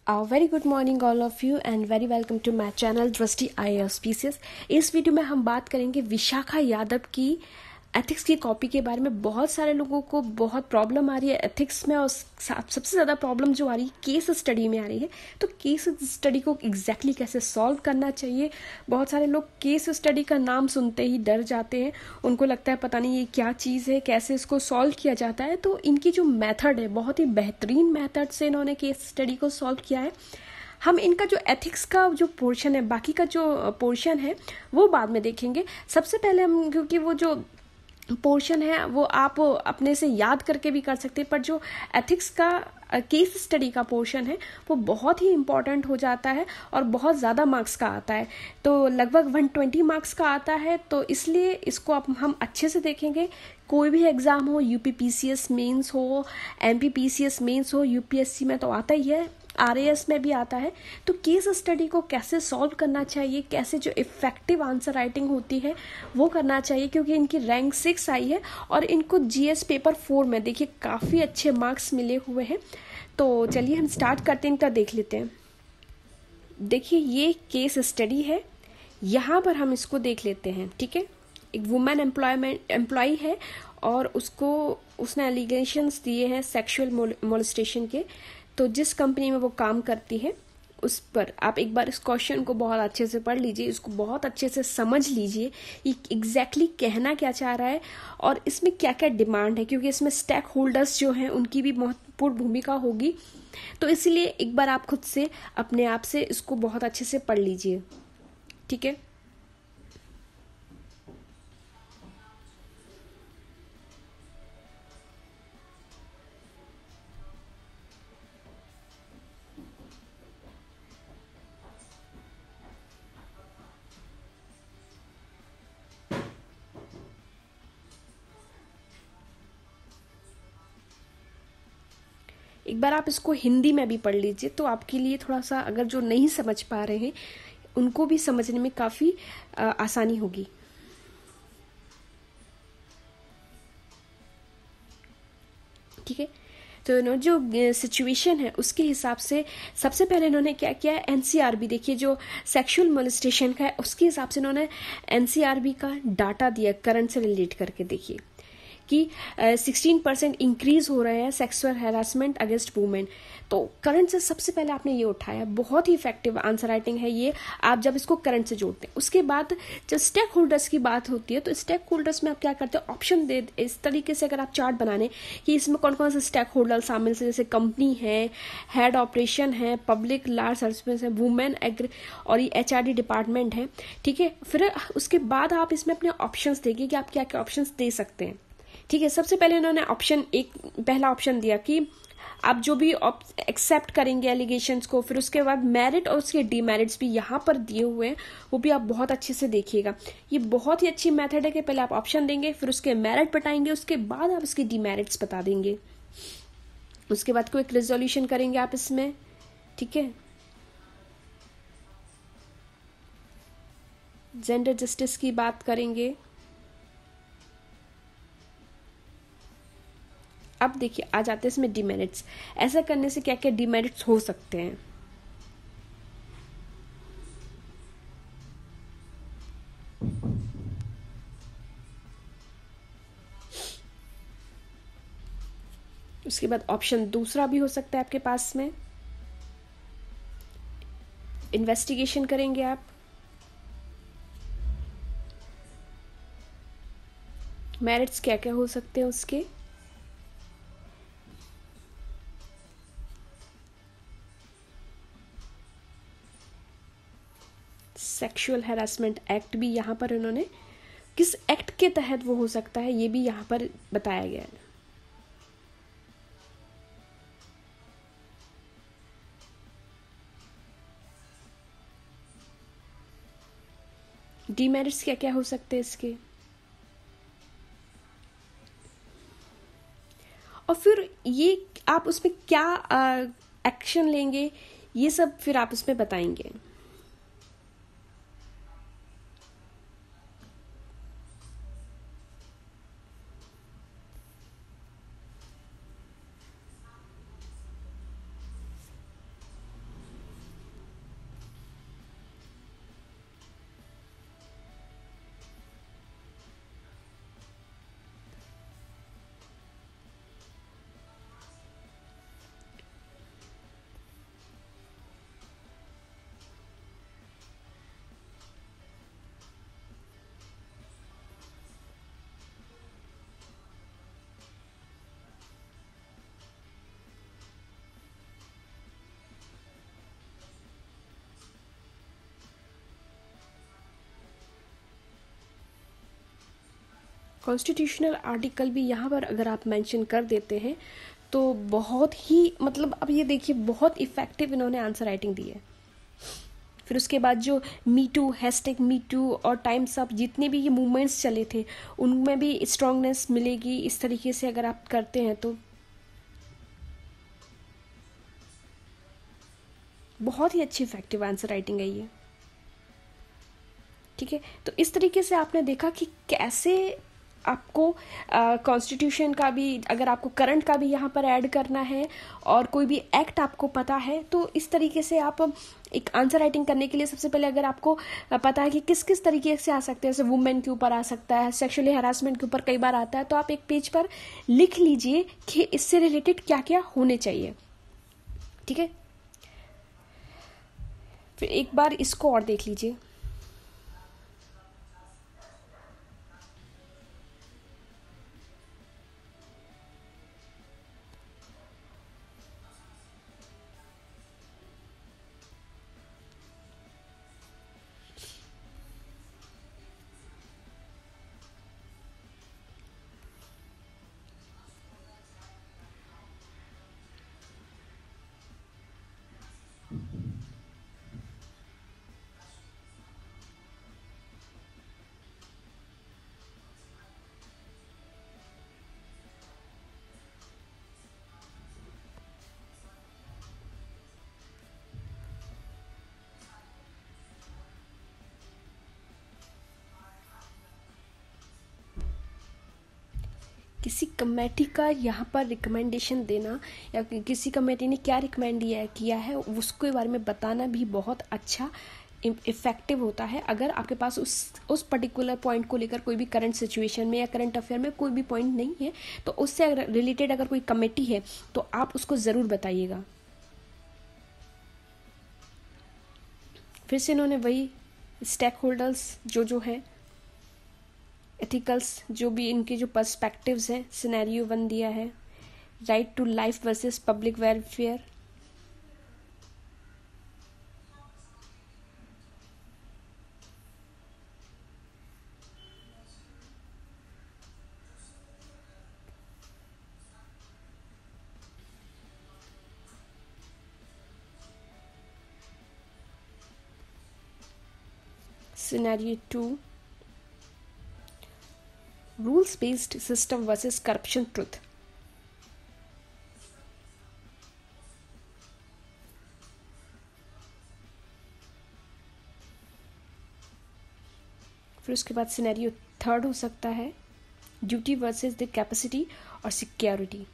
A very good morning all of you and very welcome to my channel दृष्टि IAS PCS। इस video में हम बात करेंगे विशाखा यादव की एथिक्स की कॉपी के बारे में। बहुत सारे लोगों को बहुत प्रॉब्लम आ रही है एथिक्स में, और सबसे ज़्यादा प्रॉब्लम जो आ रही है केस स्टडी में आ रही है। तो केस स्टडी को एग्जैक्टली कैसे सॉल्व करना चाहिए, बहुत सारे लोग केस स्टडी का नाम सुनते ही डर जाते हैं। उनको लगता है पता नहीं ये क्या चीज़ है, कैसे इसको सॉल्व किया जाता है। तो इनकी जो मेथड है, बहुत ही बेहतरीन मेथड से इन्होंने केस स्टडी को सॉल्व किया है। हम इनका जो एथिक्स का जो पोर्शन है, बाकी का जो पोर्शन है वो बाद में देखेंगे। सबसे पहले हम, क्योंकि वो जो पोर्शन है वो आप अपने से याद करके भी कर सकते हैं, पर जो एथिक्स का केस स्टडी का पोर्शन है वो बहुत ही इम्पॉर्टेंट हो जाता है और बहुत ज़्यादा मार्क्स का आता है। तो लगभग 120 मार्क्स का आता है, तो इसलिए इसको अब हम अच्छे से देखेंगे। कोई भी एग्ज़ाम हो, यूपी पीसीएस मेंस हो, एमपी पीसीएस मेंस हो, यूपीएससी में तो आता ही है, आरएएस में भी आता है। तो केस स्टडी को कैसे सॉल्व करना चाहिए, कैसे जो इफेक्टिव आंसर राइटिंग होती है वो करना चाहिए, क्योंकि इनकी रैंक 6 आई है और इनको जीएस पेपर 4 में देखिए काफ़ी अच्छे मार्क्स मिले हुए हैं। तो चलिए हम स्टार्ट करते हैं, इनका देख लेते हैं। देखिए ये केस स्टडी है, यहाँ पर हम इसको देख लेते हैं। ठीक है, एक वुमेन एम्प्लॉय है और उसने एलिगेशंस दिए हैं सेक्सुअल मोलेस्टेशन के। तो जिस कंपनी में वो काम करती है उस पर आप एक बार इस क्वेश्चन को बहुत अच्छे से पढ़ लीजिए, इसको बहुत अच्छे से समझ लीजिए ये एग्जैक्टली कहना क्या चाह रहा है और इसमें क्या क्या डिमांड है, क्योंकि इसमें स्टेक होल्डर्स जो हैं उनकी भी महत्वपूर्ण भूमिका होगी। तो इसलिए एक बार आप खुद से अपने आप से इसको बहुत अच्छे से पढ़ लीजिए। ठीक है, एक बार आप इसको हिंदी में भी पढ़ लीजिए, तो आपके लिए थोड़ा सा, अगर जो नहीं समझ पा रहे हैं उनको भी समझने में काफ़ी आसानी होगी। ठीक है, तो इन्होंने जो सिचुएशन है उसके हिसाब से सबसे पहले इन्होंने क्या किया है, एनसीआरबी देखिए जो सेक्सुअल मोलेस्टेशन का है उसके हिसाब से इन्होंने एनसीआरबी का डाटा दिया करंट से रिलेट करके। देखिए कि 16% इंक्रीज हो रहे हैं सेक्सुअल हैरासमेंट अगेंस्ट वुमेन। तो करंट से सबसे पहले आपने ये उठाया, बहुत ही इफेक्टिव आंसर राइटिंग है ये। आप जब इसको करंट से जोड़ते हैं, उसके बाद जब स्टेक होल्डर्स की बात होती है तो स्टेक होल्डर्स में आप क्या करते हैं, ऑप्शन दे इस तरीके से, अगर आप चार्ट बनाने कि इसमें कौन कौन से स्टेक होल्डर शामिल है, जैसे कंपनी है, हेड ऑपरेशन है, पब्लिक लार्ज सर्विस है, वुमेन एग्री और ये एचआरडी डिपार्टमेंट है। ठीक है, फिर उसके बाद आप इसमें अपने ऑप्शंस देंगे कि आप क्या क्या ऑप्शंस दे सकते हैं। ठीक है, सबसे पहले इन्होंने पहला ऑप्शन दिया कि आप जो भी एक्सेप्ट करेंगे एलिगेशंस को, फिर उसके बाद मेरिट और उसके डीमेरिट्स भी यहाँ पर दिए हुए हैं, वो भी आप बहुत अच्छे से देखिएगा। ये बहुत ही अच्छी मेथड है कि पहले आप ऑप्शन देंगे, फिर उसके मेरिट बताएंगे, उसके बाद आप उसके डीमेरिट्स बता देंगे, उसके बाद क्विक रिजोल्यूशन करेंगे आप इसमें। ठीक है, जेंडर जस्टिस की बात करेंगे। अब देखिए आ जाते हैं इसमें डिमेरिट्स, ऐसा करने से क्या क्या डिमेरिट्स हो सकते हैं। उसके बाद ऑप्शन दूसरा भी हो सकता है आपके पास में, इन्वेस्टिगेशन करेंगे आप, मेरिट्स क्या क्या हो सकते हैं उसके, सेक्सुअल हैरासमेंट एक्ट भी यहाँ पर इन्होंने किस एक्ट के तहत वो हो सकता है ये भी यहाँ पर बताया गया है। डीमेरिट्स क्या क्या हो सकते हैं इसके, और फिर ये आप उसमें क्या एक्शन लेंगे, ये सब फिर आप उसमें बताएंगे। कॉन्स्टिट्यूशनल आर्टिकल भी यहाँ पर अगर आप मेंशन कर देते हैं तो बहुत ही मतलब अब ये देखिए बहुत इफेक्टिव इन्होंने आंसर राइटिंग दी है। फिर उसके बाद जो me too, hashtag me too और टाइम्स अप, जितने भी ये मूवमेंट्स चले थे उनमें भी स्ट्रांगनेस मिलेगी इस तरीके से अगर आप करते हैं तो। बहुत ही अच्छी इफेक्टिव आंसर राइटिंग है ये। ठीक है, तो इस तरीके से आपने देखा कि कैसे आपको कॉन्स्टिट्यूशन का भी, अगर आपको करंट का भी यहाँ पर ऐड करना है और कोई भी एक्ट आपको पता है तो इस तरीके से आप एक आंसर राइटिंग करने के लिए सबसे पहले अगर आपको पता है कि किस किस तरीके से आ सकते हैं, जैसे वुमेन के ऊपर आ सकता है, सेक्सुअली हरासमेंट के ऊपर कई बार आता है, तो आप एक पेज पर लिख लीजिए कि इससे रिलेटेड क्या क्या होने चाहिए। ठीक है, फिर एक बार इसको और देख लीजिए। किसी कमेटी का यहाँ पर रिकमेंडेशन देना या किसी कमेटी ने क्या रिकमेंड किया है उसके बारे में बताना भी बहुत अच्छा इफेक्टिव होता है। अगर आपके पास उस पर्टिकुलर पॉइंट को लेकर कोई भी करंट सिचुएशन में या करंट अफेयर में कोई भी पॉइंट नहीं है तो उससे रिलेटेड अगर कोई कमेटी है तो आप उसको ज़रूर बताइएगा। फिर से इन्होंने वही स्टेक होल्डर्स जो है, एथिकल्स जो भी इनके जो पर्सपेक्टिव्स हैं, सिनेरियो 1 दिया है, right to life versus public welfare, scenario 2 rules based system versus corruption truth. फिर उसके बाद सिनेरियो 3 हो सकता है ड्यूटी वर्सेस द कैपेसिटी और सिक्योरिटी।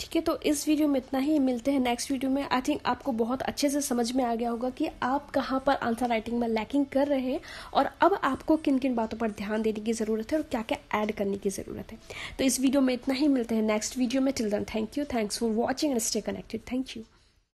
ठीक है, तो इस वीडियो में इतना ही, मिलते हैं नेक्स्ट वीडियो में। आई थिंक आपको बहुत अच्छे से समझ में आ गया होगा कि आप कहाँ पर आंसर राइटिंग में लैकिंग कर रहे हैं और अब आपको किन किन बातों पर ध्यान देने की ज़रूरत है और क्या क्या ऐड करने की ज़रूरत है। तो इस वीडियो में इतना ही, मिलते हैं नेक्स्ट वीडियो में। Till then thank you, thanks for watching and stay connected. Thank you.